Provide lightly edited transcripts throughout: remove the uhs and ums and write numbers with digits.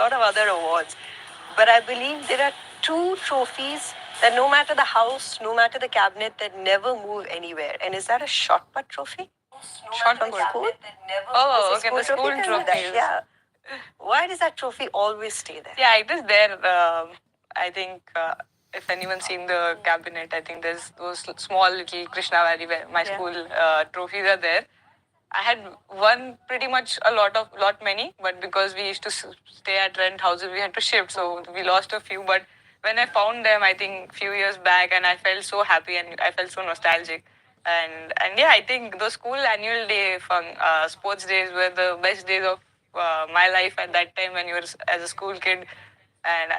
lot of other awards. But I believe there are two trophies that no matter the house, no matter the cabinet, that never move anywhere. And is that a shot put trophy? Short From put. school? Oh, It's a okay, the school Tell me that. trophies. Yeah. Why does that trophy always stay there? Yeah, it is there. I think if anyone's seen the cabinet, I think there's those small little Krishna Valley where my school trophies are there. I had won pretty much lot many, but because we used to stay at rent houses, we had to shift, so we lost a few. But when I found them, I think few years back, and I felt so happy and I felt so nostalgic. And yeah, I think those school annual day fun sports days were the best days of my life at that time when you were as a school kid. And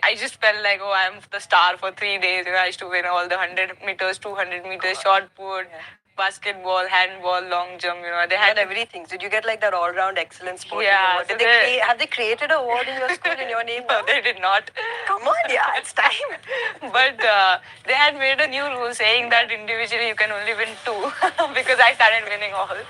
I just felt like, oh, I'm the star for 3 days. I used to win all the 100 meters, 200 meters, shot put, basketball, handball, long jump. They You had had everything. Did you get like that all-round excellence sporting Yeah, award? so Have they created an award in your school in your name No, now? they did not. Come on, yeah, it's time. But they had made a new rule saying that individually you can only win two because I started winning all.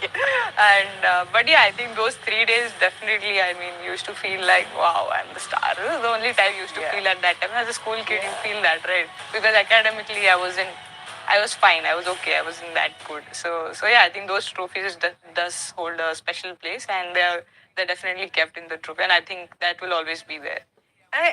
And but yeah, I think those 3 days definitely. I mean, you used to feel like, wow, I'm the star. This is the only time you used to feel at that time. As a school kid, you feel that, right? Because academically, I was fine. I was okay. I wasn't that good. So yeah, I think those trophies does hold a special place, and they're definitely kept in the trophy, and I think that will always be there.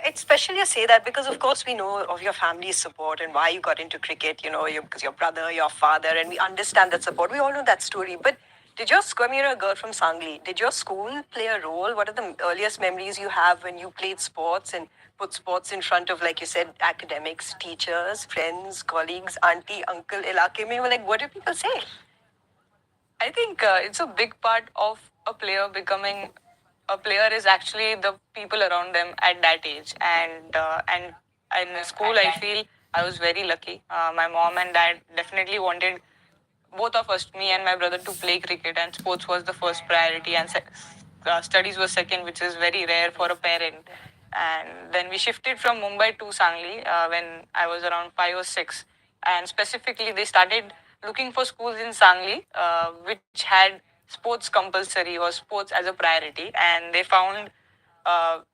It's special you say that because, of course, we know of your family's support and why you got into cricket, because your brother, your father, and we understand that support. We all know that story. But did your school, I mean, you're a girl from Sangli, did your school play a role? What are the earliest memories you have when you played sports and put sports in front of, like you said, academics, teachers, friends, colleagues, auntie, uncle, ilake mein? Like, what do people say? I think it's a big part of a player becoming a player is actually the people around them at that age. And in school, I feel I was very lucky. My mom and dad definitely wanted both of us, me and my brother, to play cricket, and sports was the first priority, and studies was second, which is very rare for a parent. And then we shifted from Mumbai to Sangli when I was around 5 or 6, and specifically they started looking for schools in Sangli which had sports compulsory or sports as a priority, and they found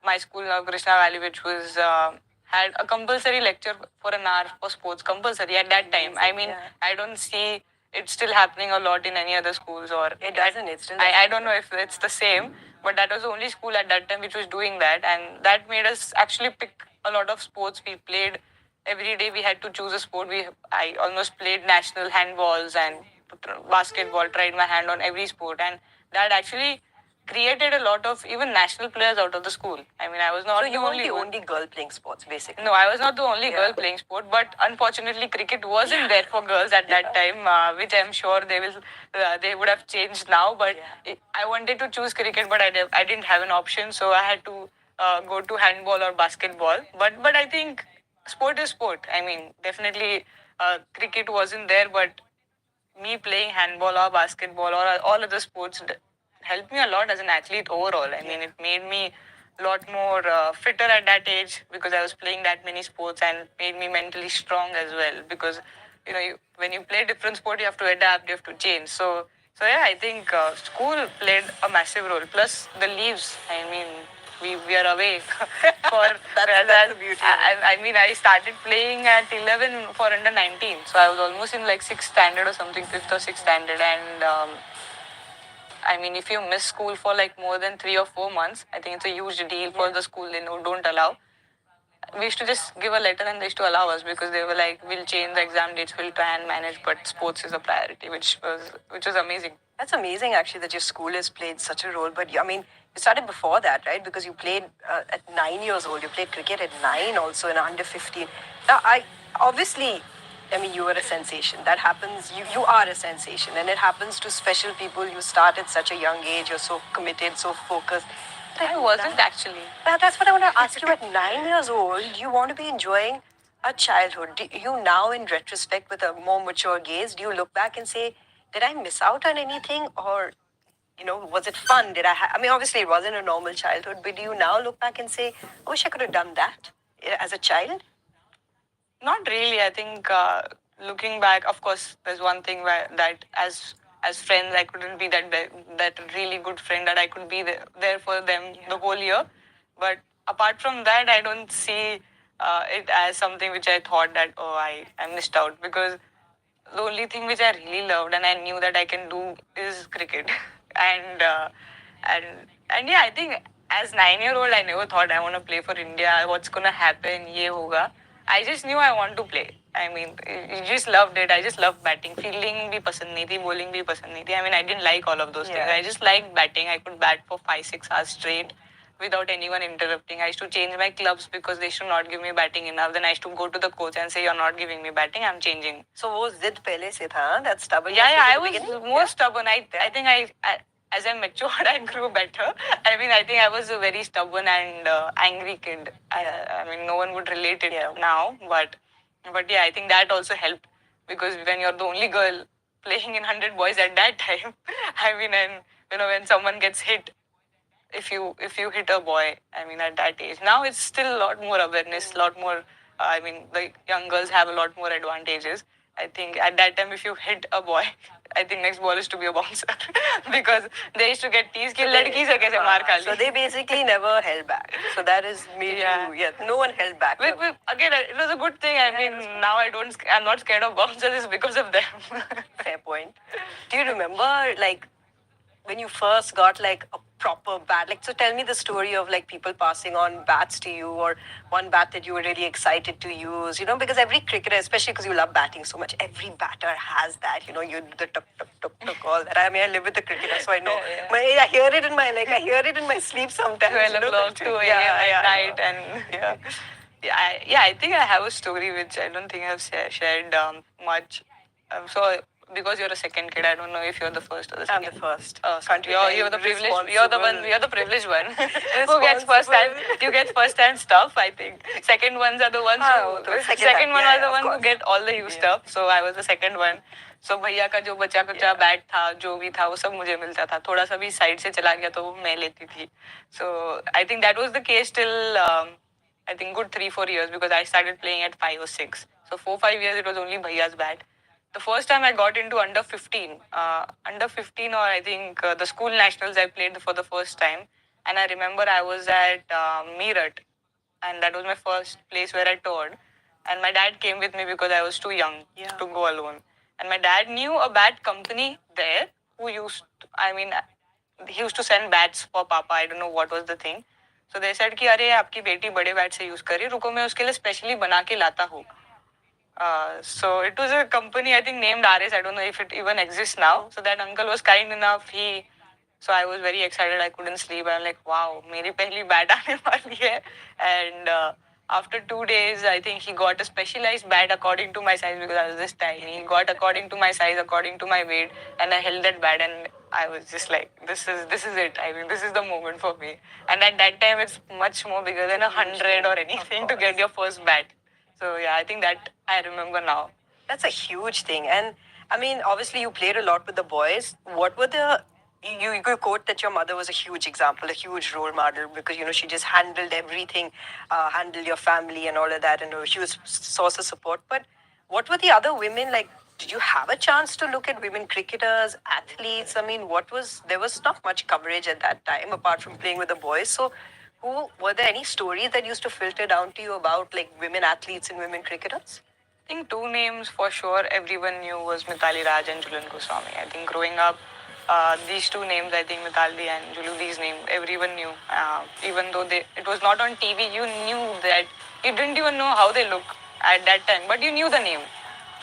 my school now Krishna Valley, which was had a compulsory lecture for an hour for sports compulsory at that time. I mean, I don't see it still happening a lot in any other schools, or it doesn't. It still I don't know if it's the same, but that was the only school at that time which was doing that, and that made us actually pick a lot of sports. We played every day. We had to choose a sport. I almost played national handballs and basketball. Tried my hand on every sport, and that actually created a lot of even national players out of the school. I mean, I was not so the only one. only girl playing sports, basically. No, I was not the only girl playing sport, but unfortunately, cricket wasn't there for girls at that time, which I'm sure they would have changed now. But I wanted to choose cricket, but I didn't have an option, so I had to go to handball or basketball. But I think sport is sport. I mean, definitely cricket wasn't there, but me playing handball or basketball or all other sports helped me a lot as an athlete overall. I mean, it made me a lot more fitter at that age because I was playing that many sports, and made me mentally strong as well because when you play different sport, you have to adapt, you have to change. So yeah, I think school played a massive role. Plus the leaves. I mean, we are away for that's the beauty. I mean, I started playing at 11 for under 19, so I was almost in like sixth standard or something, fifth or sixth standard, and I mean, if you miss school for like more than 3 or 4 months, I think it's a huge deal for the school. They don't allow. We used to just give a letter and they used to allow us because they were like, we'll change the exam dates, we'll try and manage, but sports is a priority, which was amazing. That's amazing, actually, that your school has played such a role. But I mean, you started before that, right? Because you played at 9 years old. You played cricket at 9, also in under 15. Now, obviously, I mean, you were a sensation. That happens. You are a sensation, and it happens to special people. You start at such a young age. You're so committed, so focused. I wasn't actually. That's what I want to ask you. At 9 years old, you want to be enjoying a childhood. Do you now, in retrospect, with a more mature gaze, do you look back and say, did I miss out on anything? Or, was it fun? I mean, obviously, it wasn't a normal childhood, but do you now look back and say, I wish I could have done that as a child? Not really. I think looking back, of course, there's one thing that as friends, I couldn't be that really good friend that I could be there for them the whole year. But apart from that, I don't see it as something which I thought that, oh, I missed out, because the only thing which I really loved and I knew that I can do is cricket. and and and yeah, I think as 9 year old I never thought I want to play for India. What's gonna happen? Ye hoga. I just knew I want to play. I mean, I just loved it. I just loved batting. Fielding bhi pasand nahi thi, bowling bhi pasand nahi thi. I mean, I didn't like all of those things. I just liked batting. I could bat for 5 6 hours straight without anyone interrupting. I used to change my clubs because they should not give me batting enough. Then I used to go to the coach and say, "You're not giving me batting. I'm changing." So वो जिद पहले से था, that stubborn. Yeah, I was more stubborn. I think as I matured, I grew better. I mean, I think I was a very stubborn and angry kid. I mean, no one would relate it now, but yeah, I think that also helped, because when you're the only girl playing in 100 boys at that time, I mean, and when someone gets hit, if you hit a boy, I mean, at that age, now it's still a lot more awareness, a lot more. I mean, the young girls have a lot more advantages. I think at that time, if you hit a boy, I think next ball is to be a bouncer because they used to get teased कि लड़की से कैसे मार खा ली. So they basically never held back. So that is made you, no one held back. Again, it was a good thing. I mean, now I'm not scared of bouncers. It's because of them. Fair point. Do you remember, like, when you first got like a proper bat? Like, so tell me the story of like people passing on bats to you, or one bat that you were really excited to use. Because every cricketer, especially because you love batting so much, every batter has that. You do the tuk tuk tuk tuk all that. I mean, I live with the cricketer, so I know. I hear it in my sleep sometimes. 12 o'clock, 2 a.m. at night, and I think I have a story which I don't think I've shared much. So because you're a second kid, I don't know if you're the first or the second. I'm the first. You're the privileged. You're the one. You're the privileged one who gets first hand. You get first hand stuff. I think second ones are the ones second one are the one who get all the used stuff. So I was the second one. So भैया का जो बचा कुचा bat था, जो भी था, वो सब मुझे मिलता था. थोड़ा सा भी साइड से चला गया तो वो मैं लेती थी. So I think that was the case till I think good 3 4 years, because I started playing at 5 or 6. So 4 5 years it was only bhaiya's bat. The first time I got into under 15, or I think the school nationals, I played for the first time. And I remember I was at Meerut, and that was my first place where I toured. And my dad came with me because I was too young to go alone. And my dad knew a bat company there who he used to send bats for Papa. I don't know what was the thing. So they said कि अरे आपकी बेटी बड़े bat से use कर रही है, रुको मैं उसके लिए स्पेशली बना के लाता हूँ. So it was a company, I think, named RS. I don't know if it even exists now. So that uncle was kind enough. So I was very excited. I couldn't sleep. I'm like, wow, मेरी पहली bat आने वाली है. And after 2 days, I think he got a specialized bat according to my size, because I was this tiny. He got according to my size, according to my weight, and I held that bat, and I was just like, this is it. I mean, this is the moment for me. And at that time, it's much more bigger than 100 or anything to get your first bat. So yeah, I think that I remember now. That's a huge thing. And I mean, obviously you played a lot with the boys. What were you quote that your mother was a huge example, a huge role model, because she just handled everything, handled your family and all of that, and a huge source of support. But what were the other women like? Did you have a chance to look at women cricketers, athletes? I mean, there was not much coverage at that time apart from playing with the boys. So were there any stories that used to filter down to you about like women athletes and women cricketers? I think two names for sure everyone knew was Mithali Raj and Jhulan Goswami. I think growing up, these two names, I think Mithali and Jhulu, these names everyone knew. Even though it was not on TV, you knew that. You didn't even know how they look at that time, but you knew the name.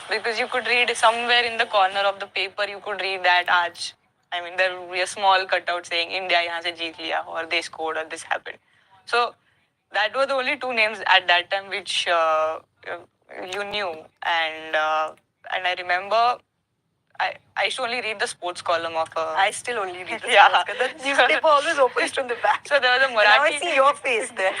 Because you could read somewhere in the corner of the paper, you could read that Aaj. I mean, there would be a small cutout saying India यहाँ से जीत लिया, or they scored, or this happened. So that were the only two names at that time which you knew. And I remember I used to only read the sports column of I still only read the sports. The newspaper always opens from the back. So there was a Marathi. Now I see your face there.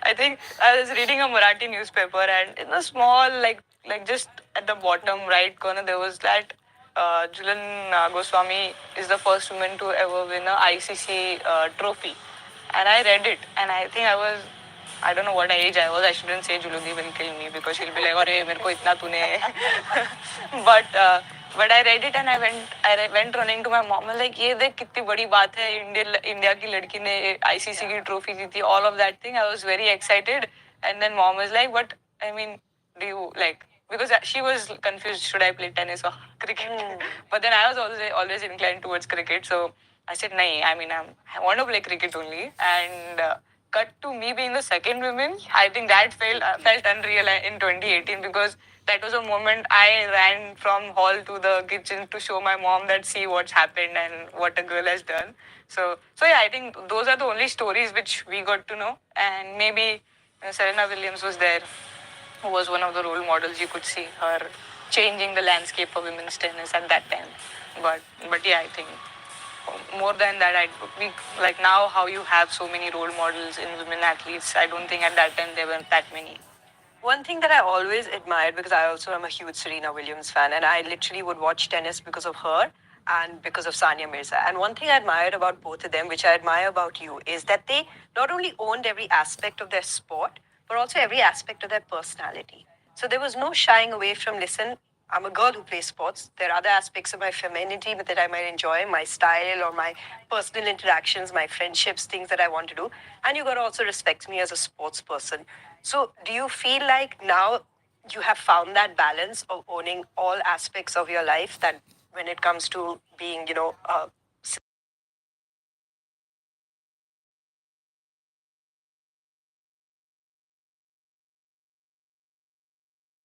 I think I was reading a Marathi newspaper, and in a small, like just at the bottom right corner, there was that Jhulan Goswami is the first woman to ever win a ICC trophy. And I read it, and I think I don't know what age I was. I shouldn't say Juludi will kill me because she'll be like, "Arey, mere ko itna tune." But But I read it and I went running to my mom. I was like, ये देख कितनी बड़ी बात है, India की लड़की ने ICC की ट्रॉफी जीती, all of that thing. I was very excited. And then mom was like, but I mean, do you like, because she was confused, should I play tennis or cricket? But then I was always inclined towards cricket. So I said, nahi, I mean, I want to play cricket only. And cut to me being the second woman, I think that felt unreal in 2018, because that was a moment I ran from hall to the kitchen to show my mom that see what's happened and what a girl has done. So yeah, I think those are the only stories which we got to know. And maybe Serena Williams was there, who was one of the role models. You could see her changing the landscape of women's tennis at that time. But yeah, I think more than that, we, like now how you have so many role models in women athletes. I don't think at that time there weren't that many. One thing that I always admired, because I also am a huge Serena Williams fan, and I literally would watch tennis because of her and because of Sania Mirza. And one thing I admired about both of them, which I admire about you, is that they not only owned every aspect of their sport, but also every aspect of their personality. So there was no shying away from, listen, I'm a girl who plays sports. There are other aspects of my femininity that I might enjoy, my style or my personal interactions, my friendships, things that I want to do. And you got to also respect me as a sports person. So do you feel like now you have found that balance of owning all aspects of your life, that when it comes to being,